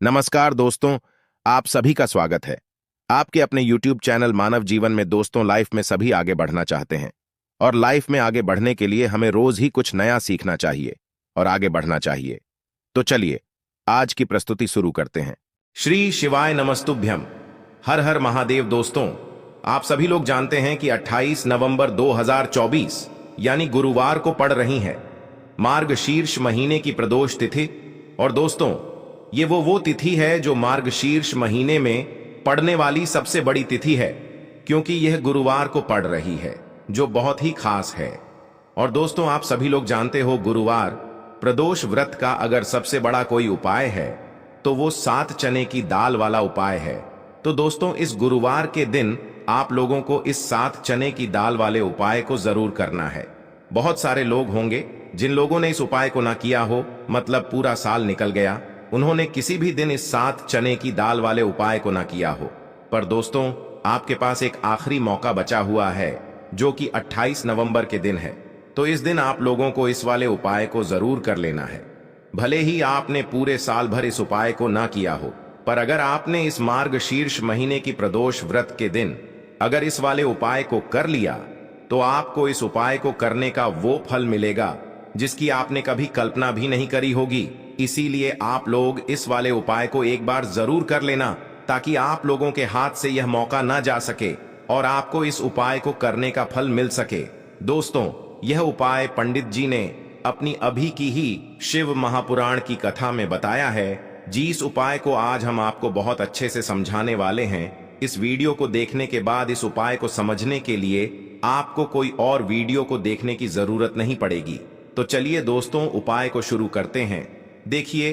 नमस्कार दोस्तों, आप सभी का स्वागत है। आपके अपने YouTube चैनल मानव जीवन में दोस्तों लाइफ में सभी आगे बढ़ना चाहते हैं और लाइफ में आगे बढ़ने के लिए हमें रोज ही कुछ नया सीखना चाहिए और आगे बढ़ना चाहिए। तो चलिए आज की प्रस्तुति शुरू करते हैं। श्री शिवाय नमस्तुभ्यम। हर हर महादेव। दोस्तों, आप सभी लोग जानते हैं कि 28 नवंबर 2024 यानी गुरुवार को पड़ रही है मार्गशीर्ष महीने की प्रदोष तिथि। और दोस्तों, ये वो तिथि है जो मार्गशीर्ष महीने में पड़ने वाली सबसे बड़ी तिथि है, क्योंकि यह गुरुवार को पड़ रही है, जो बहुत ही खास है। और दोस्तों, आप सभी लोग जानते हो गुरुवार प्रदोष व्रत का अगर सबसे बड़ा कोई उपाय है तो वो 7 चने की दाल वाला उपाय है। तो दोस्तों, इस गुरुवार के दिन आप लोगों को इस 7 चने की दाल वाले उपाय को जरूर करना है। बहुत सारे लोग होंगे जिन लोगों ने इस उपाय को ना किया हो, मतलब पूरा साल निकल गया, उन्होंने किसी भी दिन इस 7 चने की दाल वाले उपाय को ना किया हो। पर दोस्तों, आपके पास एक आखिरी मौका बचा हुआ है जो कि 28 नवंबर के दिन है। तो इस दिन आप लोगों को इस वाले उपाय को जरूर कर लेना है। भले ही आपने पूरे साल भर इस उपाय को ना किया हो, पर अगर आपने इस मार्गशीर्ष महीने की प्रदोष व्रत के दिन अगर इस वाले उपाय को कर लिया तो आपको इस उपाय को करने का वो फल मिलेगा जिसकी आपने कभी कल्पना भी नहीं करी होगी। इसीलिए आप लोग इस वाले उपाय को एक बार जरूर कर लेना, ताकि आप लोगों के हाथ से यह मौका ना जा सके और आपको इस उपाय को करने का फल मिल सके। दोस्तों, यह उपाय पंडित जी ने अपनी अभी की ही शिव महापुराण की कथा में बताया है। जिस उपाय को आज हम आपको बहुत अच्छे से समझाने वाले हैं, इस वीडियो को देखने के बाद इस उपाय को समझने के लिए आपको कोई और वीडियो को देखने की जरूरत नहीं पड़ेगी। तो चलिए दोस्तों, उपाय को शुरू करते हैं। देखिए,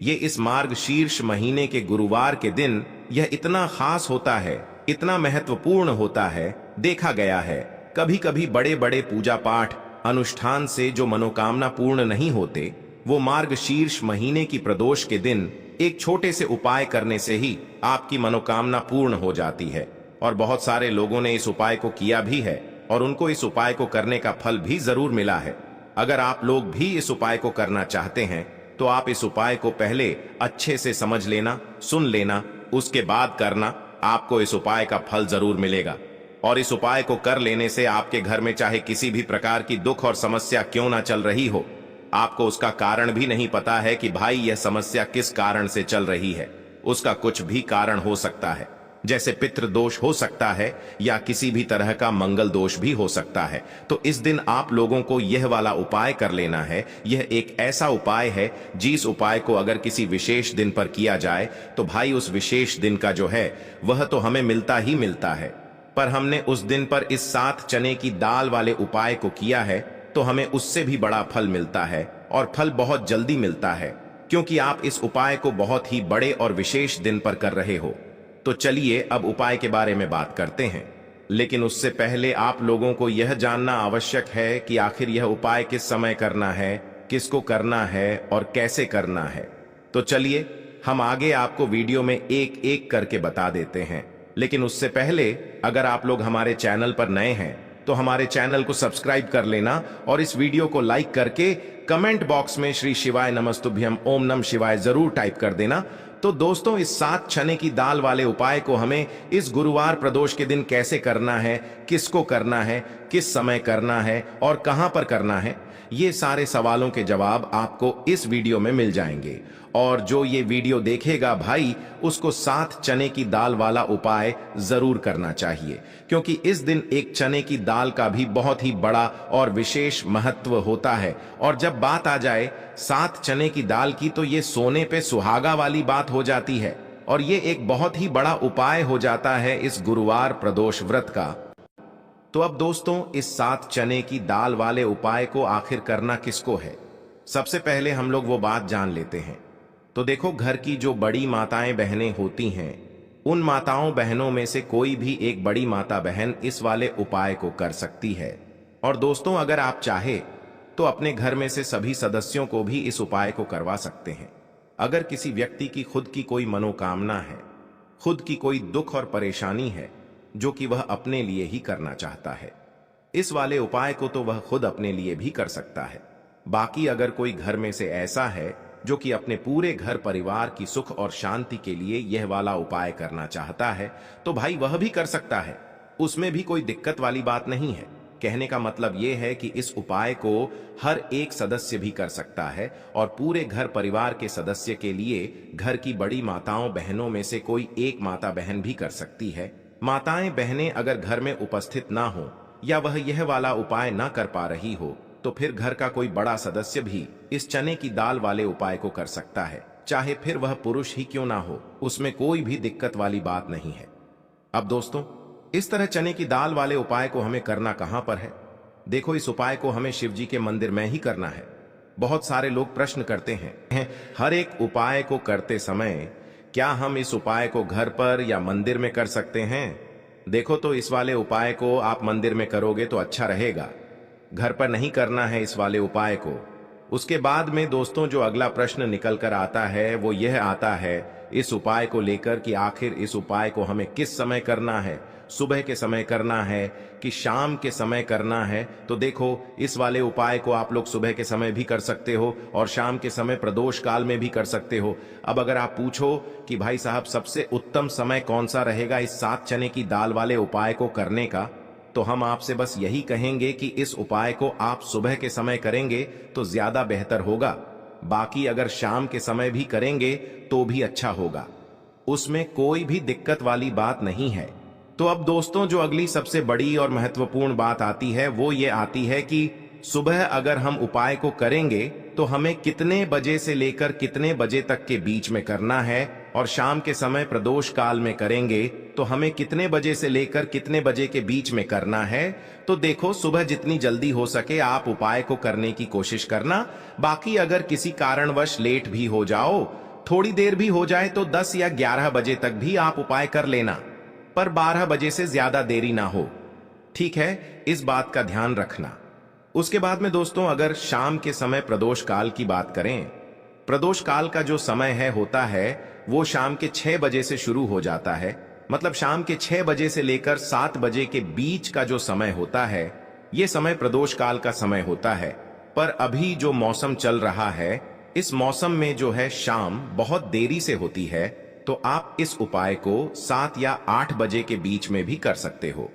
ये इस मार्गशीर्ष महीने के गुरुवार के दिन यह इतना खास होता है, इतना महत्वपूर्ण होता है। देखा गया है कभी कभी बड़े बड़े पूजा पाठ अनुष्ठान से जो मनोकामना पूर्ण नहीं होते, वो मार्गशीर्ष महीने की प्रदोष के दिन एक छोटे से उपाय करने से ही आपकी मनोकामना पूर्ण हो जाती है। और बहुत सारे लोगों ने इस उपाय को किया भी है और उनको इस उपाय को करने का फल भी जरूर मिला है। अगर आप लोग भी इस उपाय को करना चाहते हैं तो आप इस उपाय को पहले अच्छे से समझ लेना, सुन लेना, उसके बाद करना। आपको इस उपाय का फल जरूर मिलेगा। और इस उपाय को कर लेने से आपके घर में चाहे किसी भी प्रकार की दुख और समस्या क्यों ना चल रही हो, आपको उसका कारण भी नहीं पता है कि भाई यह समस्या किस कारण से चल रही है, उसका कुछ भी कारण हो सकता है। जैसे पितृ दोष हो सकता है या किसी भी तरह का मंगल दोष भी हो सकता है। तो इस दिन आप लोगों को यह वाला उपाय कर लेना है। यह एक ऐसा उपाय है जिस उपाय को अगर किसी विशेष दिन पर किया जाए तो भाई उस विशेष दिन का जो है वह तो हमें मिलता ही मिलता है। पर हमने उस दिन पर इस 7 चने की दाल वाले उपाय को किया है तो हमें उससे भी बड़ा फल मिलता है, और फल बहुत जल्दी मिलता है, क्योंकि आप इस उपाय को बहुत ही बड़े और विशेष दिन पर कर रहे हो। तो चलिए अब उपाय के बारे में बात करते हैं। लेकिन उससे पहले आप लोगों को यह जानना आवश्यक है कि आखिर यह उपाय किस समय करना है, किसको करना है और कैसे करना है। तो चलिए हम आगे आपको वीडियो में एक एक करके बता देते हैं। लेकिन उससे पहले अगर आप लोग हमारे चैनल पर नए हैं तो हमारे चैनल को सब्सक्राइब कर लेना और इस वीडियो को लाइक करके कमेंट बॉक्स में श्री शिवाय नमस्तुभ्यम ओम नम शिवाय जरूर टाइप कर देना। तो दोस्तों, इस 7 चने की दाल वाले उपाय को हमें इस गुरुवार प्रदोष के दिन कैसे करना है, किसको करना है, किस समय करना है और कहां पर करना है, ये सारे सवालों के जवाब आपको इस वीडियो में मिल जाएंगे। और जो ये वीडियो देखेगा भाई, उसको 7 चने की दाल वाला उपाय जरूर करना चाहिए, क्योंकि इस दिन एक चने की दाल का भी बहुत ही बड़ा और विशेष महत्व होता है। और जब बात आ जाए 7 चने की दाल की, तो ये सोने पे सुहागा वाली बात हो जाती है और ये एक बहुत ही बड़ा उपाय हो जाता है इस गुरुवार प्रदोष व्रत का। तो अब दोस्तों, इस 7 चने की दाल वाले उपाय को आखिर करना किसको है, सबसे पहले हम लोग वो बात जान लेते हैं। तो देखो, घर की जो बड़ी माताएं बहनें होती हैं, उन माताओं बहनों में से कोई भी एक बड़ी माता बहन इस वाले उपाय को कर सकती है। और दोस्तों, अगर आप चाहे तो अपने घर में से सभी सदस्यों को भी इस उपाय को करवा सकते हैं। अगर किसी व्यक्ति की खुद की कोई मनोकामना है, खुद की कोई दुख और परेशानी है जो कि वह अपने लिए ही करना चाहता है, इस वाले उपाय को तो वह खुद अपने लिए भी कर सकता है। बाकी अगर कोई घर में से ऐसा है जो कि अपने पूरे घर परिवार की सुख और शांति के लिए यह वाला उपाय करना चाहता है, तो भाई वह भी कर सकता है। उसमें भी कोई दिक्कत वाली बात नहीं है। कहने का मतलब यह है कि इस उपाय को हर एक सदस्य भी कर सकता है और पूरे घर परिवार के सदस्य के लिए घर की बड़ी माताओं बहनों में से कोई एक माता बहन भी कर सकती है। माताएं बहनें अगर घर में उपस्थित ना हो या वह यह वाला उपाय ना कर पा रही हो, तो फिर घर का कोई बड़ा सदस्य भी इस चने की दाल वाले उपाय को कर सकता है, चाहे फिर वह पुरुष ही क्यों ना हो। उसमें कोई भी दिक्कत वाली बात नहीं है। अब दोस्तों, इस तरह चने की दाल वाले उपाय को हमें करना कहां पर है? देखो, इस उपाय को हमें शिव जी के मंदिर में ही करना है। बहुत सारे लोग प्रश्न करते हैं, हर एक उपाय को करते समय क्या हम इस उपाय को घर पर या मंदिर में कर सकते हैं? देखो, तो इस वाले उपाय को आप मंदिर में करोगे तो अच्छा रहेगा, घर पर नहीं करना है इस वाले उपाय को। उसके बाद में दोस्तों जो अगला प्रश्न निकल कर आता है वो यह आता है इस उपाय को लेकर कि आखिर इस उपाय को हमें किस समय करना है, सुबह के समय करना है कि शाम के समय करना है? तो देखो, इस वाले उपाय को आप लोग सुबह के समय भी कर सकते हो और शाम के समय प्रदोष काल में भी कर सकते हो। अब अगर आप पूछो कि भाई साहब सबसे उत्तम समय कौन सा रहेगा इस 7 चने की दाल वाले उपाय को करने का, तो हम आपसे बस यही कहेंगे कि इस उपाय को आप सुबह के समय करेंगे तो ज्यादा बेहतर होगा। बाकी अगर शाम के समय भी करेंगे तो भी अच्छा होगा, उसमें कोई भी दिक्कत वाली बात नहीं है। तो अब दोस्तों जो अगली सबसे बड़ी और महत्वपूर्ण बात आती है वो ये आती है कि सुबह अगर हम उपाय को करेंगे तो हमें कितने बजे से लेकर कितने बजे तक के बीच में करना है, और शाम के समय प्रदोष काल में करेंगे तो हमें कितने बजे से लेकर कितने बजे के बीच में करना है। तो देखो, सुबह जितनी जल्दी हो सके आप उपाय को करने की कोशिश करना। बाकी अगर किसी कारणवश लेट भी हो जाओ, थोड़ी देर भी हो जाए, तो 10 या 11 बजे तक भी आप उपाय कर लेना, पर 12 बजे से ज्यादा देरी ना हो। ठीक है, इस बात का ध्यान रखना। उसके बाद में दोस्तों अगर शाम के समय प्रदोष काल की बात करें, प्रदोष काल का जो समय है होता है वो शाम के 6 बजे से शुरू हो जाता है। मतलब शाम के 6 बजे से लेकर 7 बजे के बीच का जो समय होता है ये समय प्रदोष काल का समय होता है। पर अभी जो मौसम चल रहा है, इस मौसम में जो है शाम बहुत देरी से होती है, तो आप इस उपाय को 7 या 8 बजे के बीच में भी कर सकते हो।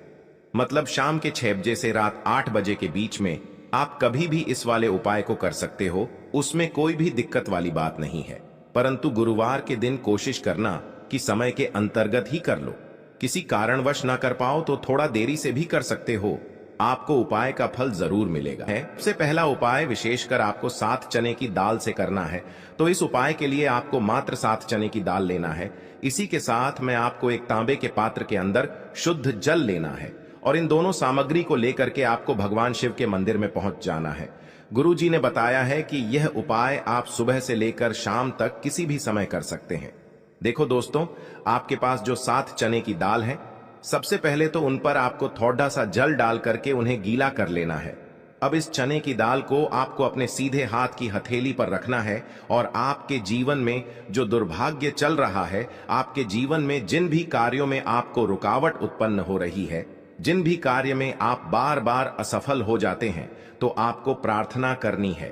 मतलब शाम के 6 बजे से रात 8 बजे के बीच में आप कभी भी इस वाले उपाय को कर सकते हो, उसमें कोई भी दिक्कत वाली बात नहीं है। परंतु गुरुवार के दिन कोशिश करना कि समय के अंतर्गत ही कर लो। किसी कारणवश ना कर पाओ तो थोड़ा देरी से भी कर सकते हो, आपको उपाय का फल जरूर मिलेगा। सबसे पहला उपाय विशेषकर आपको 7 चने की दाल से करना है। तो इस उपाय के लिए आपको मात्र 7 चने की दाल लेना है। इसी के साथ में आपको एक तांबे के पात्र के अंदर शुद्ध जल लेना है और इन दोनों सामग्री को लेकर के आपको भगवान शिव के मंदिर में पहुंच जाना है। गुरुजी ने बताया है कि यह उपाय आप सुबह से लेकर शाम तक किसी भी समय कर सकते हैं। देखो दोस्तों, आपके पास जो 7 चने की दाल है, सबसे पहले तो उन पर आपको थोड़ा सा जल डाल करके उन्हें गीला कर लेना है। अब इस चने की दाल को आपको अपने सीधे हाथ की हथेली पर रखना है और आपके जीवन में जो दुर्भाग्य चल रहा है, आपके जीवन में जिन भी कार्यों में आपको रुकावट उत्पन्न हो रही है, जिन भी कार्य में आप बार बार असफल हो जाते हैं, तो आपको प्रार्थना करनी है,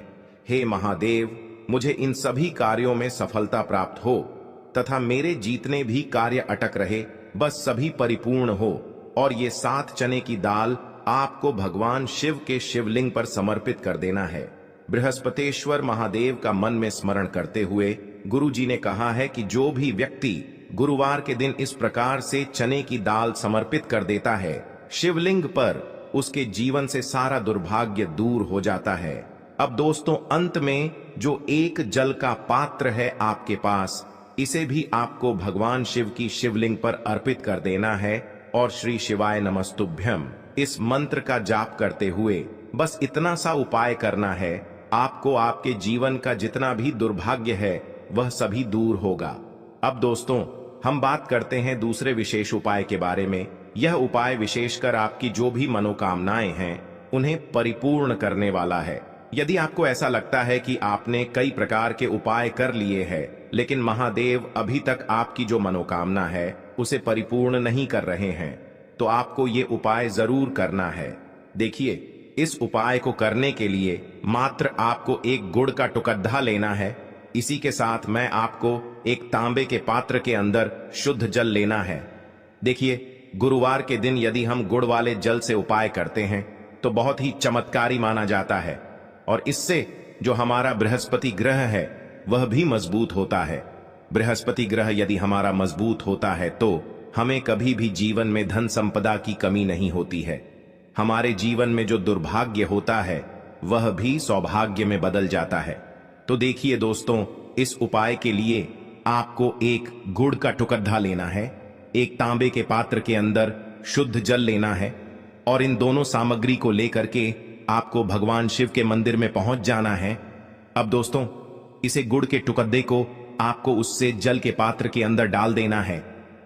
हे महादेव, मुझे इन सभी कार्यों में सफलता प्राप्त हो तथा मेरे जितने भी कार्य अटक रहे बस सभी परिपूर्ण हो। और ये 7 चने की दाल आपको भगवान शिव के शिवलिंग पर समर्पित कर देना है। बृहस्पतेश्वर महादेव का मन में स्मरण करते हुए गुरुजी ने कहा है कि जो भी व्यक्ति गुरुवार के दिन इस प्रकार से चने की दाल समर्पित कर देता है शिवलिंग पर, उसके जीवन से सारा दुर्भाग्य दूर हो जाता है। अब दोस्तों अंत में जो एक जल का पात्र है आपके पास, इसे भी आपको भगवान शिव की शिवलिंग पर अर्पित कर देना है और श्री शिवाय नमस्तुभ्यम इस मंत्र का जाप करते हुए बस इतना सा उपाय करना है। आपको आपके जीवन का जितना भी दुर्भाग्य है वह सभी दूर होगा। अब दोस्तों हम बात करते हैं दूसरे विशेष उपाय के बारे में। यह उपाय विशेषकर आपकी जो भी मनोकामनाएं हैं उन्हें परिपूर्ण करने वाला है। यदि आपको ऐसा लगता है कि आपने कई प्रकार के उपाय कर लिए हैं लेकिन महादेव अभी तक आपकी जो मनोकामना है उसे परिपूर्ण नहीं कर रहे हैं, तो आपको ये उपाय जरूर करना है। देखिए, इस उपाय को करने के लिए मात्र आपको एक गुड़ का टुकड़ा लेना है इसी के साथ मैं आपको एक तांबे के पात्र के अंदर शुद्ध जल लेना है। देखिए, गुरुवार के दिन यदि हम गुड़ वाले जल से उपाय करते हैं तो बहुत ही चमत्कारी माना जाता है, और इससे जो हमारा बृहस्पति ग्रह है वह भी मजबूत होता है। बृहस्पति ग्रह यदि हमारा मजबूत होता है तो हमें कभी भी जीवन में धन संपदा की कमी नहीं होती है। हमारे जीवन में जो दुर्भाग्य होता है वह भी सौभाग्य में बदल जाता है। तो देखिए दोस्तों, इस उपाय के लिए आपको एक गुड़ का टुकड़ा लेना है, एक तांबे के पात्र के अंदर शुद्ध जल लेना है, और इन दोनों सामग्री को लेकर के आपको भगवान शिव के मंदिर में पहुंच जाना है। अब दोस्तों, इसे गुड़ के टुकड़े को आपको उससे जल के पात्र के अंदर डाल देना है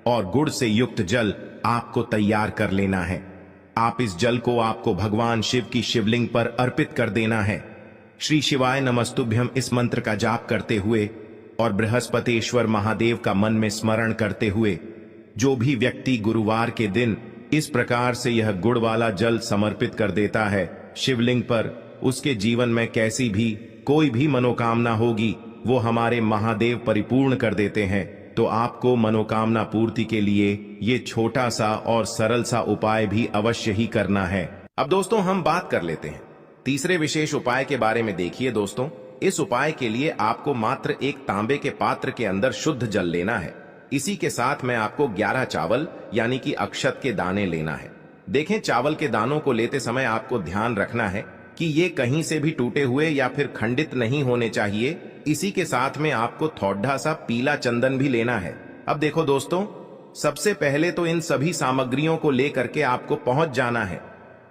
और गुड़ से युक्त जल आपको तैयार कर लेना है। आप इस जल को आपको भगवान शिव की शिवलिंग पर अर्पित कर देना है। श्री शिवाय नमस्तुभ्यम इस मंत्र का जाप करते हुए और बृहस्पतेश्वर महादेव का मन में स्मरण करते हुए जो भी व्यक्ति गुरुवार के दिन इस प्रकार से यह गुड़ वाला जल समर्पित कर देता है शिवलिंग पर, उसके जीवन में कैसी भी कोई भी मनोकामना होगी वो हमारे महादेव परिपूर्ण कर देते हैं। तो आपको मनोकामना पूर्ति के लिए ये छोटा सा और सरल सा उपाय भी अवश्य ही करना है। अब दोस्तों, हम बात कर लेते हैं तीसरे विशेष उपाय के बारे में। देखिए दोस्तों, इस उपाय के लिए आपको मात्र एक तांबे के पात्र के अंदर शुद्ध जल लेना है। इसी के साथ में आपको 11 चावल यानी कि अक्षत के दाने लेना है। देखें, चावल के दानों को लेते समय आपको ध्यान रखना है कि ये कहीं से भी टूटे हुए या फिर खंडित नहीं होने चाहिए। इसी के साथ में आपको थोड़ा सा पीला चंदन भी लेना है। अब देखो दोस्तों, सबसे पहले तो इन सभी सामग्रियों को लेकर के आपको पहुंच जाना है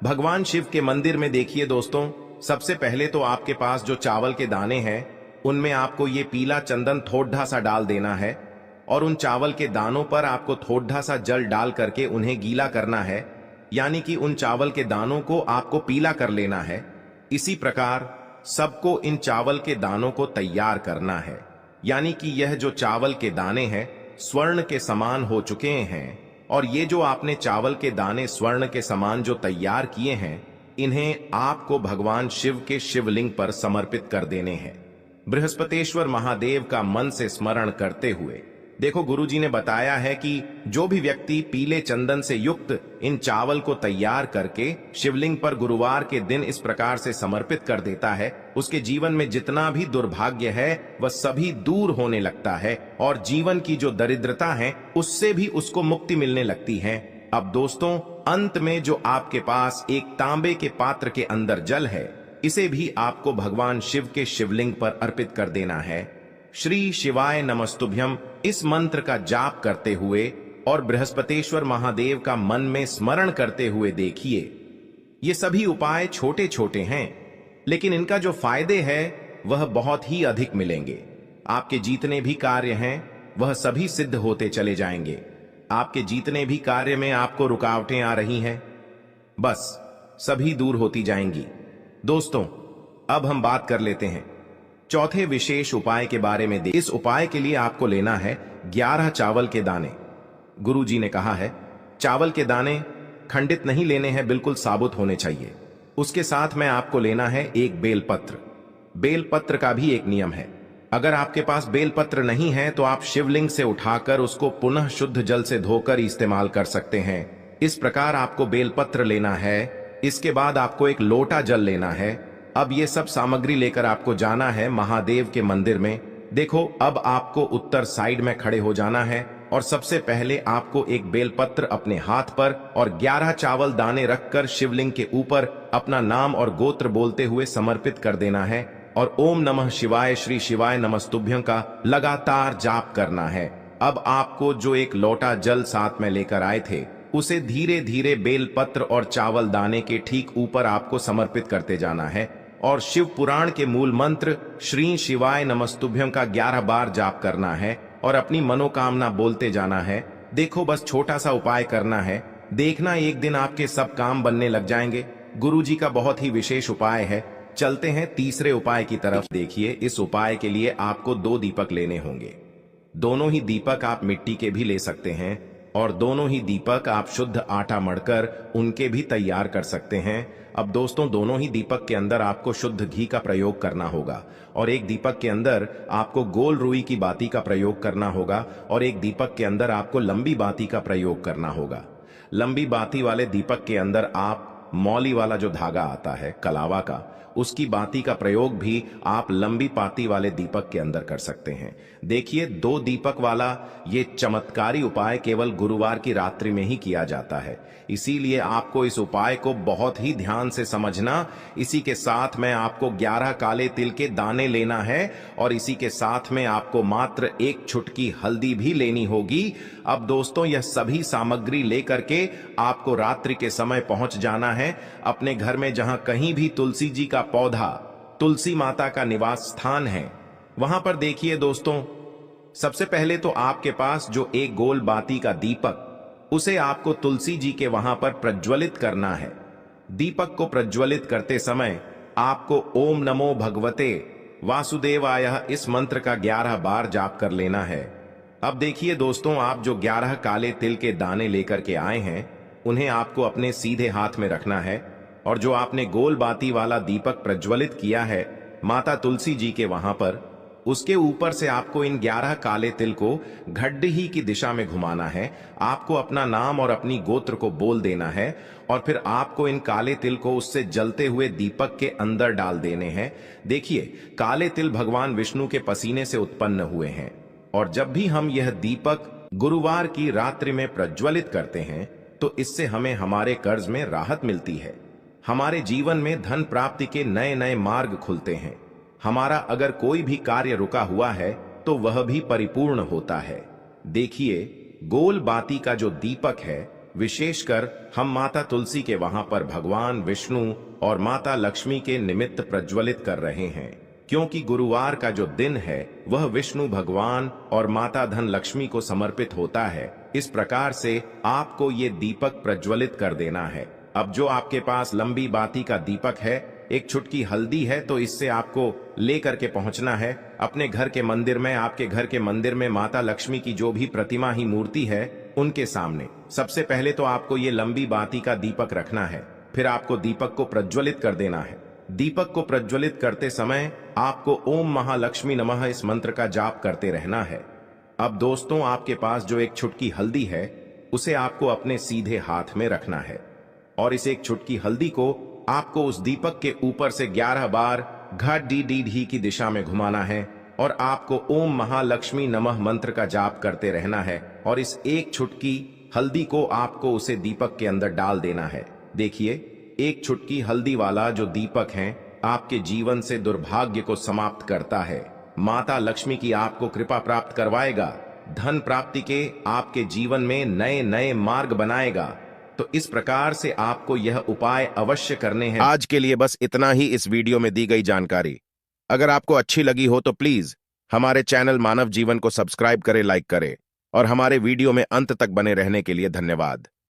भगवान शिव के मंदिर में। देखिए दोस्तों, सबसे पहले तो आपके पास जो चावल के दाने हैं उनमें आपको ये पीला चंदन थोड़ा सा डाल देना है, और उन चावल के दानों पर आपको थोड़ा सा जल डाल करके उन्हें गीला करना है, यानी कि उन चावल के दानों को आपको पीला कर लेना है। इसी प्रकार सबको इन चावल के दानों को तैयार करना है, यानी कि यह जो चावल के दाने हैं स्वर्ण के समान हो चुके हैं, और ये जो आपने चावल के दाने स्वर्ण के समान जो तैयार किए हैं इन्हें आपको भगवान शिव के शिवलिंग पर समर्पित कर देने हैं, बृहस्पतेश्वर महादेव का मन से स्मरण करते हुए। देखो, गुरुजी ने बताया है कि जो भी व्यक्ति पीले चंदन से युक्त इन चावल को तैयार करके शिवलिंग पर गुरुवार के दिन इस प्रकार से समर्पित कर देता है, उसके जीवन में जितना भी दुर्भाग्य है वह सभी दूर होने लगता है, और जीवन की जो दरिद्रता है उससे भी उसको मुक्ति मिलने लगती है। अब दोस्तों, अंत में जो आपके पास एक तांबे के पात्र के अंदर जल है, इसे भी आपको भगवान शिव के शिवलिंग पर अर्पित कर देना है। श्री शिवाय नमस्तुभ्यम इस मंत्र का जाप करते हुए और बृहस्पतेश्वर महादेव का मन में स्मरण करते हुए देखिए, ये सभी उपाय छोटे छोटे हैं लेकिन इनका जो फायदे है वह बहुत ही अधिक मिलेंगे। आपके जितने भी कार्य हैं वह सभी सिद्ध होते चले जाएंगे। आपके जितने भी कार्य में आपको रुकावटें आ रही हैं बस सभी दूर होती जाएंगी। दोस्तों, अब हम बात कर लेते हैं चौथे विशेष उपाय के बारे में। इस उपाय के लिए आपको लेना है 11 चावल के दाने। गुरुजी ने कहा है चावल के दाने खंडित नहीं लेने हैं, बिल्कुल साबुत होने चाहिए। उसके साथ में आपको लेना है एक बेलपत्र। बेलपत्र का भी एक नियम है, अगर आपके पास बेलपत्र नहीं है तो आप शिवलिंग से उठाकर उसको पुनः शुद्ध जल से धोकर इस्तेमाल कर सकते हैं। इस प्रकार आपको बेलपत्र लेना है। इसके बाद आपको एक लोटा जल लेना है। अब ये सब सामग्री लेकर आपको जाना है महादेव के मंदिर में। देखो, अब आपको उत्तर साइड में खड़े हो जाना है और सबसे पहले आपको एक बेलपत्र अपने हाथ पर और 11 चावल दाने रखकर शिवलिंग के ऊपर अपना नाम और गोत्र बोलते हुए समर्पित कर देना है, और ओम नमः शिवाय श्री शिवाय नमस्तुभ्यं का लगातार जाप करना है। अब आपको जो एक लोटा जल साथ में लेकर आए थे उसे धीरे धीरे बेलपत्र और चावल दाने के ठीक ऊपर आपको समर्पित करते जाना है, और शिव पुराण के मूल मंत्र श्री शिवाय नमस्तुभ्यं का 11 बार जाप करना है और अपनी मनोकामना बोलते जाना है। देखो, बस छोटा सा उपाय करना है, देखना एक दिन आपके सब काम बनने लग जाएंगे। गुरुजी का बहुत ही विशेष उपाय है। चलते हैं तीसरे उपाय की तरफ। देखिए, इस उपाय के लिए आपको 2 दीपक लेने होंगे। दोनों ही दीपक आप मिट्टी के भी ले सकते हैं, और दोनों ही दीपक आप शुद्ध आटा मढ़कर उनके भी तैयार कर सकते हैं। अब दोस्तों दोनों ही दीपक के अंदर आपको शुद्ध घी का प्रयोग करना होगा और एक दीपक के अंदर आपको गोल रुई की बाती का प्रयोग करना होगा और एक दीपक के अंदर आपको लंबी बाती का प्रयोग करना होगा। लंबी बाती वाले दीपक के अंदर आप मौली वाला जो धागा आता है कलावा का, उसकी बाती का प्रयोग भी आप लंबी पाती वाले दीपक के अंदर कर सकते हैं। देखिए 2 दीपक वाला ये चमत्कारी उपाय केवल गुरुवार की रात्रि में ही किया जाता है, इसीलिए आपको इस उपाय को बहुत ही ध्यान से समझना। इसी के साथ में आपको 11 काले तिल के दाने लेना है और इसी के साथ में आपको मात्र 1 चुटकी हल्दी भी लेनी होगी। अब दोस्तों यह सभी सामग्री लेकर के आपको रात्रि के समय पहुंच जाना है अपने घर में, जहां कहीं भी तुलसी जी का पौधा, तुलसी माता का निवास स्थान है, वहां पर देखिए दोस्तों सबसे पहले तो आपके पास जो एक गोल बाती का दीपक, उसे आपको तुलसी जी के वहां पर प्रज्वलित करना है। दीपक को प्रज्वलित करते समय आपको ओम नमो भगवते वासुदेवाय इस मंत्र का 11 बार जाप कर लेना है। अब देखिए दोस्तों, आप जो 11 काले तिल के दाने लेकर के आए हैं उन्हें आपको अपने सीधे हाथ में रखना है और जो आपने गोल बाती वाला दीपक प्रज्वलित किया है माता तुलसी जी के वहां पर, उसके ऊपर से आपको इन 11 काले तिल को घड्डी की दिशा में घुमाना है। आपको अपना नाम और अपनी गोत्र को बोल देना है और फिर आपको इन काले तिल को उससे जलते हुए दीपक के अंदर डाल देने हैं। देखिए काले तिल भगवान विष्णु के पसीने से उत्पन्न हुए हैं और जब भी हम यह दीपक गुरुवार की रात्रि में प्रज्वलित करते हैं तो इससे हमें हमारे कर्ज में राहत मिलती है, हमारे जीवन में धन प्राप्ति के नए नए मार्ग खुलते हैं, हमारा अगर कोई भी कार्य रुका हुआ है तो वह भी परिपूर्ण होता है। देखिए गोल बाती का जो दीपक है विशेषकर हम माता तुलसी के वहां पर भगवान विष्णु और माता लक्ष्मी के निमित्त प्रज्वलित कर रहे हैं, क्योंकि गुरुवार का जो दिन है वह विष्णु भगवान और माता धन लक्ष्मी को समर्पित होता है। इस प्रकार से आपको ये दीपक प्रज्वलित कर देना है। अब जो आपके पास लंबी बाती का दीपक है, 1 चुटकी हल्दी है, तो इससे आपको लेकर के पहुंचना है अपने घर के मंदिर में। आपके घर के मंदिर में माता लक्ष्मी की जो भी प्रतिमा ही मूर्ति है उनके सामने सबसे पहले तो आपको ये लंबी बाती का दीपक रखना है, फिर आपको दीपक को प्रज्वलित कर देना है। दीपक को प्रज्वलित करते समय आपको ओम महालक्ष्मी नमः इस मंत्र का जाप करते रहना है। अब दोस्तों आपके पास जो 1 चुटकी हल्दी है उसे आपको अपने सीधे हाथ में रखना है और इस 1 चुटकी हल्दी को आपको उस दीपक के ऊपर से 11 बार घडी की दिशा में घुमाना है और आपको ओम महालक्ष्मी नमः मंत्र का जाप करते रहना है और इस 1 चुटकी हल्दी को आपको उसे दीपक के अंदर डाल देना है। देखिए 1 चुटकी हल्दी वाला जो दीपक है आपके जीवन से दुर्भाग्य को समाप्त करता है, माता लक्ष्मी की आपको कृपा प्राप्त करवाएगा, धन प्राप्ति के आपके जीवन में नए नए मार्ग बनाएगा। तो इस प्रकार से आपको यह उपाय अवश्य करने हैं। आज के लिए बस इतना ही इस वीडियो में दी गई जानकारी। अगर आपको अच्छी लगी हो तो प्लीज हमारे चैनल मानव जीवन को सब्सक्राइब करें, लाइक करें और हमारे वीडियो में अंत तक बने रहने के लिए धन्यवाद।